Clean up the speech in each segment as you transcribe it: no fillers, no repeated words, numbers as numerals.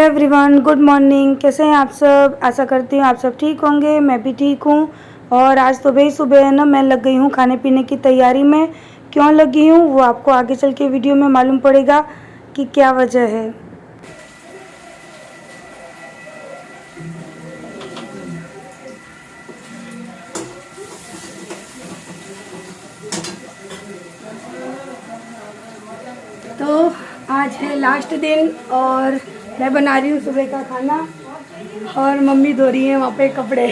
Hello everyone, good morning. कैसे हैं आप सब? आशा करती हूँ आप सब ठीक होंगे। मैं भी ठीक हूँ। और आज सुबह ही सुबह है ना, मैं लग गई हूँ खाने पीने की तैयारी में। क्यों लगी हूँ वो आपको आगे चल के वीडियो में मालूम पड़ेगा कि क्या वजह है। तो आज है लास्ट दिन और मैं बना रही हूँ सुबह का खाना और मम्मी धो रही है वहाँ पे कपड़े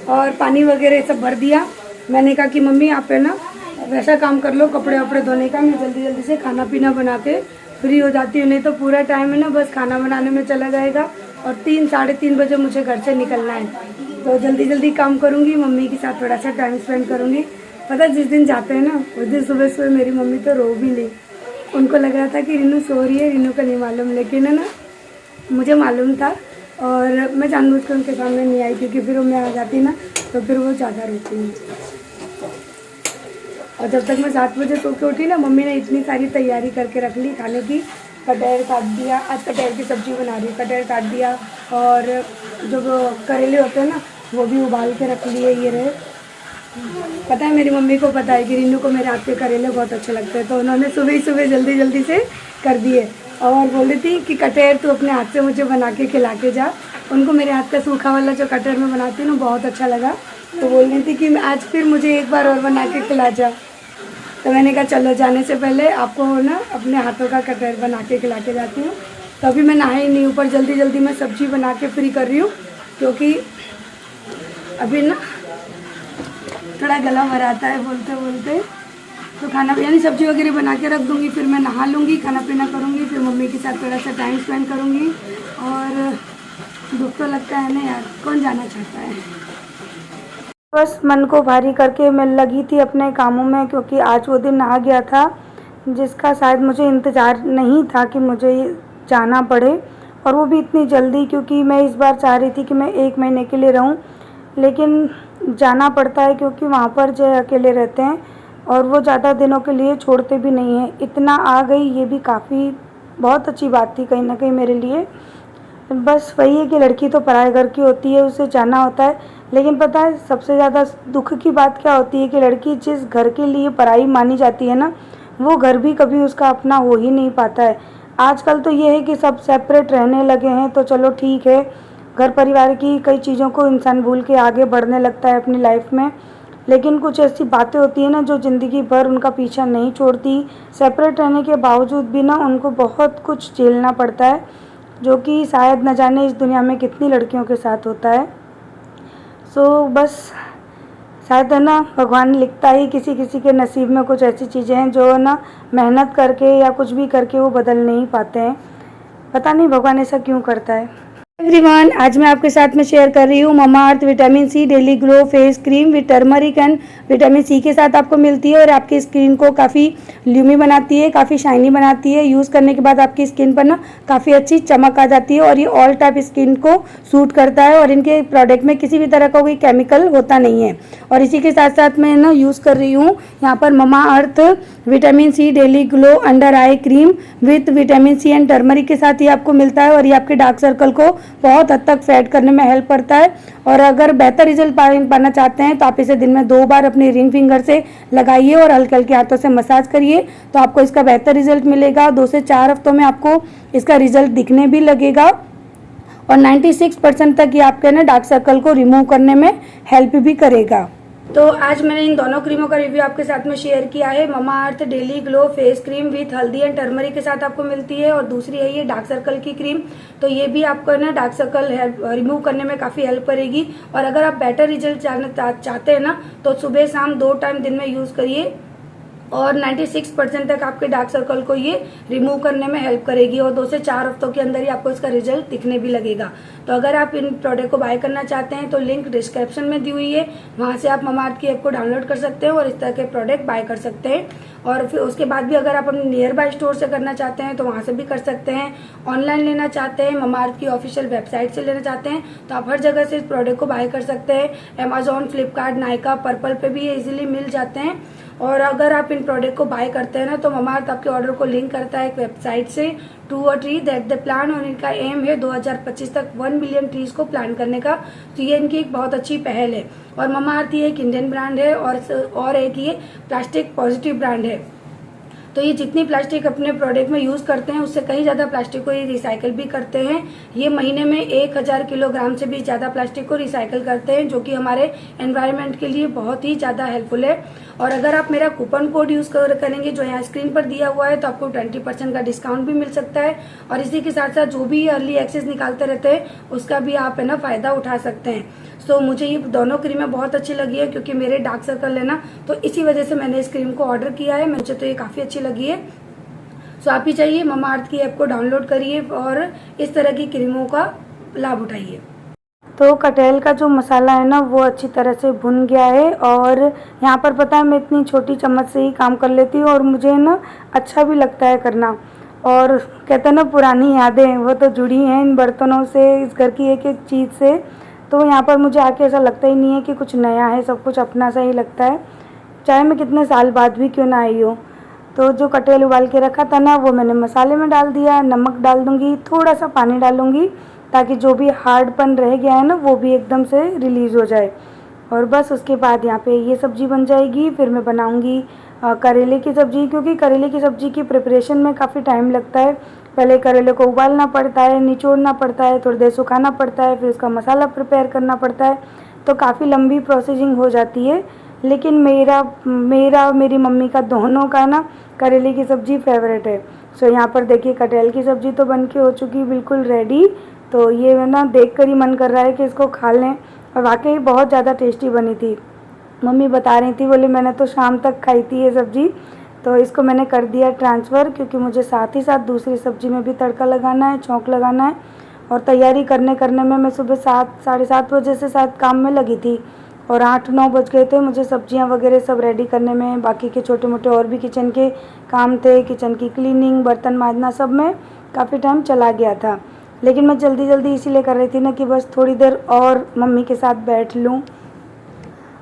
और पानी वगैरह सब भर दिया। मैंने कहा कि मम्मी आप है ना वैसा काम कर लो, कपड़े वपड़े धोने का, मैं जल्दी जल्दी से खाना पीना बना के फ्री हो जाती हूँ। नहीं तो पूरा टाइम है ना बस खाना बनाने में चला जाएगा और 3-3:30 बजे मुझे घर से निकलना है। तो जल्दी जल्दी काम करूँगी, मम्मी के साथ थोड़ा सा टाइम स्पेंड करूँगी। पता जिस दिन जाते हैं ना उस दिन सुबह सुबह मेरी मम्मी तो रो भी ली। उनको लग रहा था कि रीनू सो रही है, रीनू को नहीं मालूम, लेकिन है ना मुझे मालूम था और मैं जानबूझ कर उनके सामने नहीं आई क्योंकि फिर मैं आ जाती ना तो फिर वो ज़्यादा रोती हैं। और जब तक मैं 7 बजे सो के उठी ना, मम्मी ने इतनी सारी तैयारी करके रख ली खाने की। कटहल काट दिया, आज कटहल की सब्ज़ी बना रही हूँ। कटहल काट दिया और जो करेले होते हैं ना वो भी उबाल के रख लिए। ये रहे, पता है मेरी मम्मी को पता है कि रीनू को मेरे हाथ के करेले बहुत अच्छे लगते हैं, तो उन्होंने सुबह ही सुबह जल्दी जल्दी से कर दिए और बोल रही थी कि कटहल तू अपने हाथ से मुझे बना के खिला के जा। उनको मेरे हाथ का सूखा वाला जो कटहल मैं बनाती हूँ ना बहुत अच्छा लगा, तो बोल रही थी कि आज फिर मुझे एक बार और बना के खिला जा। तो मैंने कहा चलो जाने से पहले आपको ना अपने हाथों का कटहल बना के खिला के जाती हूँ। तो अभी मैं नहाई नहीं, ऊपर जल्दी जल्दी मैं सब्ज़ी बना के फ्री कर रही हूँ क्योंकि अभी ना थोड़ा गला भराता है बोलते बोलते। तो खाना यानी सब्ज़ी वगैरह बना के रख दूँगी, फिर मैं नहा लूँगी, खाना पीना करूँगी, फिर मम्मी के साथ थोड़ा सा टाइम स्पेंड करूँगी। और दुख तो लगता है ना यार, कौन जाना चाहता है। बस मन को भारी करके मैं लगी थी अपने कामों में क्योंकि आज वो दिन आ गया था जिसका शायद मुझे इंतज़ार नहीं था कि मुझे जाना पड़े, और वो भी इतनी जल्दी, क्योंकि मैं इस बार चाह रही थी कि मैं 1 महीने के लिए रहूं, लेकिन जाना पड़ता है क्योंकि वहाँ पर जो अकेले रहते हैं और वो ज़्यादा दिनों के लिए छोड़ते भी नहीं हैं। इतना आ गई ये भी काफ़ी बहुत अच्छी बात थी कहीं ना कहीं मेरे लिए। बस वही है कि लड़की तो पराए घर की होती है, उसे जाना होता है। लेकिन पता है सबसे ज़्यादा दुख की बात क्या होती है कि लड़की जिस घर के लिए पराई मानी जाती है ना, वो घर भी कभी उसका अपना हो ही नहीं पाता है। आजकल तो ये है कि सब सेपरेट रहने लगे हैं तो चलो ठीक है, घर परिवार की कई चीज़ों को इंसान भूल के आगे बढ़ने लगता है अपनी लाइफ में। लेकिन कुछ ऐसी बातें होती हैं ना जो ज़िंदगी भर उनका पीछा नहीं छोड़ती। सेपरेट रहने के बावजूद भी ना उनको बहुत कुछ झेलना पड़ता है, जो कि शायद न जाने इस दुनिया में कितनी लड़कियों के साथ होता है। बस शायद है ना भगवान लिखता ही किसी किसी के नसीब में कुछ ऐसी चीज़ें हैं जो है ना मेहनत करके या कुछ भी करके वो बदल नहीं पाते हैं। पता नहीं भगवान ऐसा क्यों करता है। एवरीवन, आज मैं आपके साथ में शेयर कर रही हूँ Mamaearth vitamin C daily glow face cream with turmeric and vitamin C के साथ आपको मिलती है और आपकी स्किन को काफ़ी ल्यूमी बनाती है, काफ़ी शाइनी बनाती है। यूज़ करने के बाद आपकी स्किन पर ना काफ़ी अच्छी चमक आ जाती है और ये ऑल टाइप स्किन को सूट करता है और इनके प्रोडक्ट में किसी भी तरह का कोई केमिकल होता नहीं है। और इसी के साथ साथ मैं ना यूज़ कर रही हूँ यहाँ पर Mamaearth vitamin C daily glow under eye cream with vitamin C and turmeric के साथ ही आपको मिलता है और ये आपके डार्क सर्कल को बहुत हद तक फेड करने में हेल्प करता है। और अगर बेहतर रिजल्ट पाना चाहते हैं तो आप इसे दिन में 2 बार अपनी रिंग फिंगर से लगाइए और हल्के हल्के हाथों से मसाज करिए, तो आपको इसका बेहतर रिजल्ट मिलेगा। 2 से 4 हफ्तों में आपको इसका रिजल्ट दिखने भी लगेगा और 96% तक ये आपके ना डार्क सर्कल को रिमूव करने में हेल्प भी करेगा। तो आज मैंने इन दोनों क्रीमों का रिव्यू आपके साथ में शेयर किया है। Mamaearth daily glow face cream with हल्दी एंड टर्मरिक के साथ आपको मिलती है और दूसरी है ये डार्क सर्कल की क्रीम। तो ये भी आपको ना डार्क सर्कल रिमूव करने में काफ़ी हेल्प करेगी। और अगर आप बेटर रिजल्ट चाहते हैं ना तो सुबह शाम 2 टाइम दिन में यूज़ करिए और 96% तक आपके डार्क सर्कल को ये रिमूव करने में हेल्प करेगी और 2 से 4 हफ्तों के अंदर ही आपको इसका रिजल्ट दिखने भी लगेगा। तो अगर आप इन प्रोडक्ट को बाय करना चाहते हैं तो लिंक डिस्क्रिप्शन में दी हुई है, वहाँ से आप ममाअर्थ की ऐप को डाउनलोड कर सकते हैं और इस तरह के प्रोडक्ट बाय कर सकते हैं। और फिर उसके बाद भी अगर आप अपने नियर बाय स्टोर से करना चाहते हैं तो वहाँ से भी कर सकते हैं। ऑनलाइन लेना चाहते हैं, ममाअर्थ की ऑफिशियल वेबसाइट से लेना चाहते हैं तो आप हर जगह से इस प्रोडक्ट को बाय कर सकते हैं। अमेजॉन, फ्लिपकार्ट, नायका, पर्पल पे भी ये इजीली मिल जाते हैं। और अगर आप इन प्रोडक्ट को बाय करते हैं ना तो ममाअर्थ आपके ऑर्डर को लिंक करता है एक वेबसाइट से टू अ ट्री दैट द प्लान, और इनका एम है 2025 तक 1 बिलियन ट्रीज को प्लान करने का। तो ये इनकी एक बहुत अच्छी पहल है। और ममाअर्थ ये एक इंडियन ब्रांड है और एक ये प्लास्टिक पॉजिटिव ब्रांड है। तो ये जितनी प्लास्टिक अपने प्रोडक्ट में यूज़ करते हैं उससे कहीं ज़्यादा प्लास्टिक को ये रिसाइकल भी करते हैं। ये महीने में 1000 किलोग्राम से भी ज़्यादा प्लास्टिक को रिसाइकल करते हैं, जो कि हमारे एनवायरनमेंट के लिए बहुत ही ज़्यादा हेल्पफुल है। और अगर आप मेरा कूपन कोड यूज़ करेंगे जो यहाँ स्क्रीन पर दिया हुआ है तो आपको 20% का डिस्काउंट भी मिल सकता है। और इसी के साथ साथ जो भी अर्ली एक्सेस निकालते रहते हैं उसका भी आप है ना फ़ायदा उठा सकते हैं। तो मुझे ये दोनों क्रीमें बहुत अच्छी लगी है क्योंकि मेरे डार्क सर्कल है ना, तो इसी वजह से मैंने इस क्रीम को ऑर्डर किया है। मुझे तो ये काफ़ी अच्छी लगी है। सो आप भी चाहिए ममाअर्थ की ऐप को डाउनलोड करिए और इस तरह की क्रीमों का लाभ उठाइए। तो कटहल का जो मसाला है ना वो अच्छी तरह से भुन गया है। और यहाँ पर पता है मैं इतनी छोटी चम्मच से ही काम कर लेती हूँ और मुझे ना अच्छा भी लगता है करना। और कहते हैं ना पुरानी यादें वो तो जुड़ी हैं इन बर्तनों से, इस घर की एक एक चीज़ से। तो यहाँ पर मुझे आके ऐसा लगता ही नहीं है कि कुछ नया है, सब कुछ अपना सा ही लगता है, चाहे मैं कितने साल बाद भी क्यों ना आई हूँ। तो जो कटहल उबाल के रखा था ना वो मैंने मसाले में डाल दिया। नमक डाल दूँगी, थोड़ा सा पानी डालूँगी ताकि जो भी हार्डपन रह गया है ना वो भी एकदम से रिलीज़ हो जाए। और बस उसके बाद यहाँ पे ये सब्ज़ी बन जाएगी। फिर मैं बनाऊँगी करेले की सब्ज़ी, क्योंकि करेले की सब्ज़ी की प्रिपरेशन में काफ़ी टाइम लगता है। पहले करेले को उबालना पड़ता है, निचोड़ना पड़ता है, थोड़ी देर सुखाना पड़ता है, फिर उसका मसाला प्रिपेयर करना पड़ता है। तो काफ़ी लंबी प्रोसेसिंग हो जाती है। लेकिन मेरी मम्मी का दोनों का ना करेले की सब्ज़ी फेवरेट है। सो यहाँ पर देखिए कटहल की सब्ज़ी तो बन के हो चुकी बिल्कुल रेडी। तो ये ना देख कर ही मन कर रहा है कि इसको खा लें। और वाकई बहुत ज़्यादा टेस्टी बनी थी। मम्मी बता रही थी, बोले मैंने तो शाम तक खाई थी ये सब्ज़ी। तो इसको मैंने कर दिया ट्रांसफ़र, क्योंकि मुझे साथ ही साथ दूसरी सब्ज़ी में भी तड़का लगाना है, छौंक लगाना है। और तैयारी करने में मैं सुबह 7 साढ़े 7 बजे से शायद काम में लगी थी और 8-9 बज गए थे मुझे सब्जियां वगैरह सब रेडी करने में। बाकी के छोटे मोटे और भी किचन के काम थे, किचन की क्लीनिंग, बर्तन मांजना, सब में काफ़ी टाइम चला गया था। लेकिन मैं जल्दी इसीलिए कर रही थी ना कि बस थोड़ी देर और मम्मी के साथ बैठ लूँ।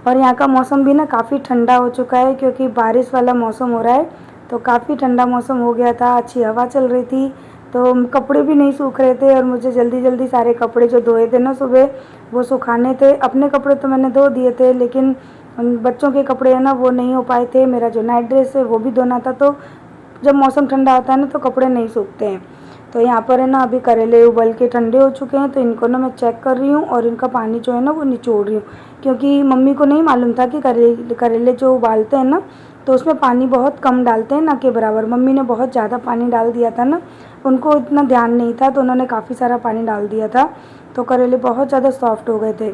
और यहाँ का मौसम भी ना काफ़ी ठंडा हो चुका है क्योंकि बारिश वाला मौसम हो रहा है। तो काफ़ी ठंडा मौसम हो गया था, अच्छी हवा चल रही थी। तो कपड़े भी नहीं सूख रहे थे और मुझे जल्दी सारे कपड़े जो धोए थे ना सुबह वो सुखाने थे। अपने कपड़े तो मैंने धो दिए थे, लेकिन बच्चों के कपड़े है ना वो नहीं हो पाए थे। मेरा जो नाइट ड्रेस है वो भी धोना था। तो जब मौसम ठंडा होता है ना तो कपड़े नहीं सूखते हैं। तो यहाँ पर है ना अभी करेले उबल के ठंडे हो चुके हैं, तो इनको ना मैं चेक कर रही हूँ और इनका पानी जो है ना वो निचोड़ रही हूँ। क्योंकि मम्मी को नहीं मालूम था कि करेले जो उबालते हैं ना तो उसमें पानी बहुत कम डालते हैं, ना के बराबर। मम्मी ने बहुत ज़्यादा पानी डाल दिया था ना, उनको इतना ध्यान नहीं था, तो उन्होंने काफ़ी सारा पानी डाल दिया था। तो करेले बहुत ज़्यादा सॉफ्ट हो गए थे।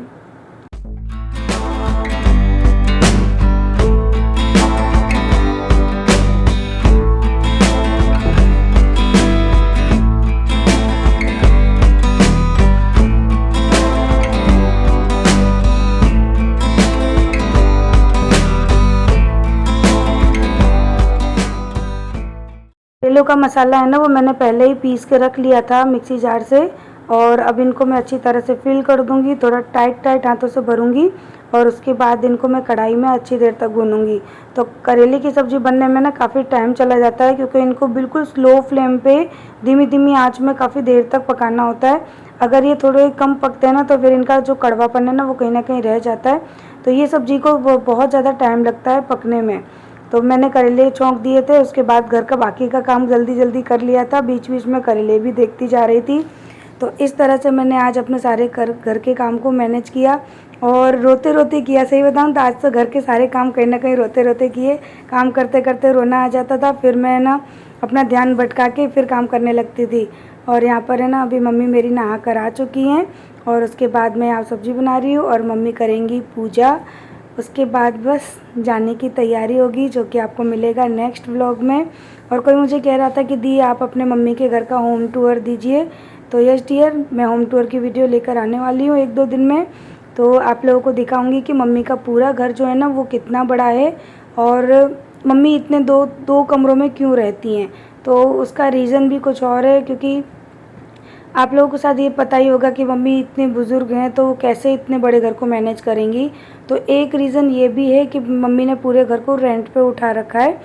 करेलों का मसाला है ना वो मैंने पहले ही पीस के रख लिया था मिक्सी जार से। और अब इनको मैं अच्छी तरह से फिल कर दूंगी, थोड़ा टाइट हाथों से भरूंगी और उसके बाद इनको मैं कढ़ाई में अच्छी देर तक भूनूंगी। तो करेले की सब्ज़ी बनने में ना काफ़ी टाइम चला जाता है क्योंकि इनको बिल्कुल स्लो फ्लेम पे धीमी आंच में काफ़ी देर तक पकाना होता है। अगर ये थोड़े कम पकते हैं ना तो फिर इनका जो कड़वापन है ना वो कहीं ना कहीं रह जाता है। तो ये सब्ज़ी को बहुत ज़्यादा टाइम लगता है पकने में। तो मैंने करेले छौंक दिए थे, उसके बाद घर का बाकी का काम जल्दी कर लिया था। बीच में करेले भी देखती जा रही थी। तो इस तरह से मैंने आज अपने सारे घर के काम को मैनेज किया और रोते किया। सही बताऊँ तो आज तो घर के सारे काम कहीं ना कहीं रोते किए। काम करते करते रोना आ जाता था, फिर मैं ना अपना ध्यान भटका के फिर काम करने लगती थी। और यहाँ पर है ना अभी मम्मी मेरी नहा कर आ चुकी हैं और उसके बाद मैं यहाँ सब्ज़ी बना रही हूँ और मम्मी करेंगी पूजा। उसके बाद बस जाने की तैयारी होगी, जो कि आपको मिलेगा नेक्स्ट व्लॉग में। और कोई मुझे कह रहा था कि दी आप अपने मम्मी के घर का होम टूर दीजिए। तो यस डियर, मैं होम टूर की वीडियो लेकर आने वाली हूँ 1-2 दिन में। तो आप लोगों को दिखाऊंगी कि मम्मी का पूरा घर जो है ना वो कितना बड़ा है और मम्मी इतने दो कमरों में क्यों रहती हैं। तो उसका रीज़न भी कुछ और है, क्योंकि आप लोगों को शायद ये पता ही होगा कि मम्मी इतने बुज़ुर्ग हैं तो वो कैसे इतने बड़े घर को मैनेज करेंगी। तो एक रीज़न ये भी है कि मम्मी ने पूरे घर को रेंट पे उठा रखा है,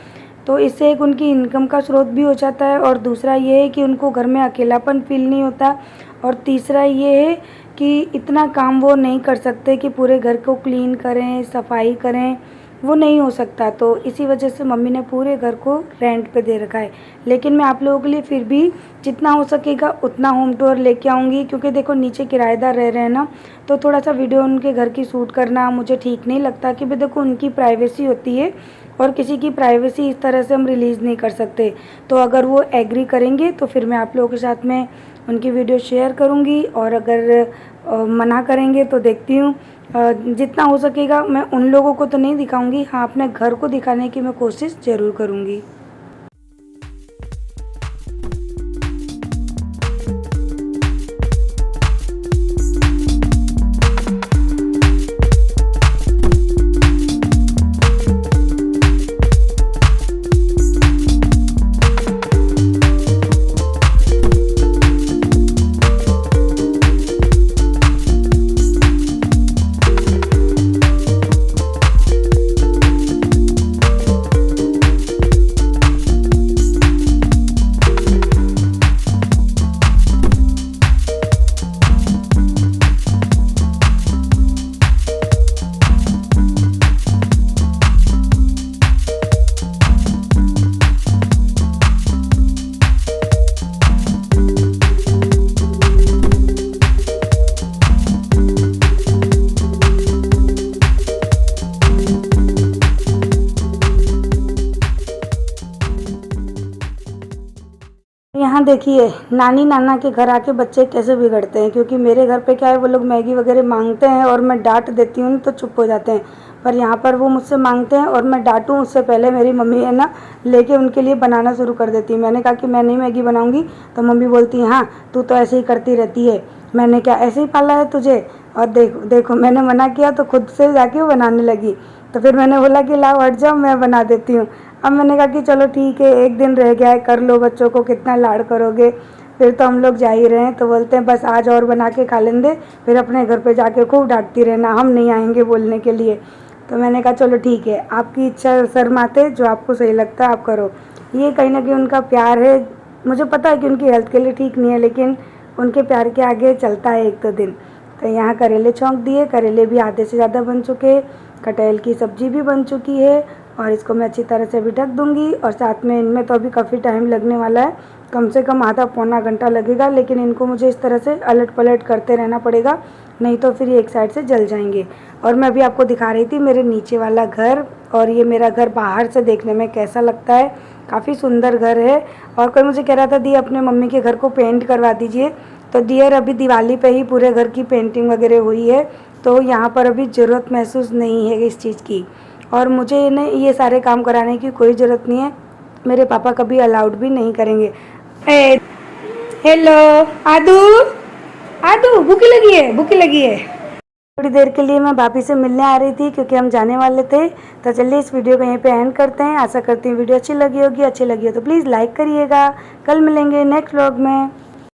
तो इससे एक उनकी इनकम का स्रोत भी हो जाता है और दूसरा ये है कि उनको घर में अकेलापन फ़ील नहीं होता, और तीसरा ये है कि इतना काम वो नहीं कर सकते कि पूरे घर को क्लीन करें, सफाई करें, वो नहीं हो सकता। तो इसी वजह से मम्मी ने पूरे घर को रेंट पे दे रखा है। लेकिन मैं आप लोगों के लिए फिर भी जितना हो सकेगा उतना होम टूर लेके आऊँगी, क्योंकि देखो नीचे किराएदार रह रहे हैं ना, तो थोड़ा सा वीडियो उनके घर की शूट करना मुझे ठीक नहीं लगता, कि भाई देखो उनकी प्राइवेसी होती है और किसी की प्राइवेसी इस तरह से हम रिलीज़ नहीं कर सकते। तो अगर वो एग्री करेंगे तो फिर मैं आप लोगों के साथ में उनकी वीडियो शेयर करूँगी, और अगर मना करेंगे तो देखती हूँ। जितना हो सकेगा मैं उन लोगों को तो नहीं दिखाऊंगी, हाँ अपने घर को दिखाने की मैं कोशिश ज़रूर करूँगी। यहाँ देखिए नानी नाना के घर आके बच्चे कैसे बिगड़ते हैं, क्योंकि मेरे घर पे क्या है, वो लोग मैगी वगैरह मांगते हैं और मैं डांट देती हूँ तो चुप हो जाते हैं। पर यहाँ पर वो मुझसे मांगते हैं और मैं डांटूँ उससे पहले मेरी मम्मी है ना लेके उनके लिए बनाना शुरू कर देती है। मैंने कहा कि मैं नहीं मैगी बनाऊँगी, तो मम्मी बोलती है हाँ तू तो ऐसे ही करती रहती है। मैंने क्या ऐसे ही पाला है तुझे, और देखो देखो मैंने मना किया तो खुद से जाके वो बनाने लगी। तो फिर मैंने बोला कि लाओ हट जाओ मैं बना देती हूँ। अब मैंने कहा कि चलो ठीक है, एक दिन रह गया है, कर लो, बच्चों को कितना लाड़ करोगे, फिर तो हम लोग जा ही रहे हैं। तो बोलते हैं बस आज और बना के खा लेंगे, फिर अपने घर पे जाके खूब डांटती रहना, हम नहीं आएंगे बोलने के लिए। तो मैंने कहा चलो ठीक है, आपकी इच्छा शर्माते, जो आपको सही लगता है आप करो। ये कहीं ना कहीं उनका प्यार है, मुझे पता है कि उनकी हेल्थ के लिए ठीक नहीं है, लेकिन उनके प्यार के आगे चलता है एक दो दिन। तो यहाँ करेले छौंक दिए, करेले भी आधे से ज़्यादा बन चुके, कटहल की सब्ज़ी भी बन चुकी है, और इसको मैं अच्छी तरह से भी ढक दूँगी। और साथ में इनमें तो अभी काफ़ी टाइम लगने वाला है, कम से कम आधा पौना घंटा लगेगा, लेकिन इनको मुझे इस तरह से अलट पलट करते रहना पड़ेगा, नहीं तो फिर ये एक साइड से जल जाएंगे। और मैं अभी आपको दिखा रही थी मेरे नीचे वाला घर, और ये मेरा घर बाहर से देखने में कैसा लगता है, काफ़ी सुंदर घर है। और कोई मुझे कह रहा था दी अपने मम्मी के घर को पेंट करवा दीजिए, तो डियर अभी दिवाली पे ही पूरे घर की पेंटिंग वगैरह हुई है, तो यहाँ पर अभी ज़रूरत महसूस नहीं है इस चीज़ की। और मुझे इन्हें ये सारे काम कराने की कोई ज़रूरत नहीं है, मेरे पापा कभी अलाउड भी नहीं करेंगे। हेलो आदू, आदू भूखी लगी है, भूखी लगी है। थोड़ी देर के लिए मैं भाभी से मिलने आ रही थी क्योंकि हम जाने वाले थे। तो चलिए इस वीडियो को यहीं पे एंड करते हैं। आशा करती हूँ वीडियो अच्छी लगी होगी, अच्छी लगी हो तो प्लीज़ लाइक करिएगा। कल मिलेंगे नेक्स्ट व्लॉग में।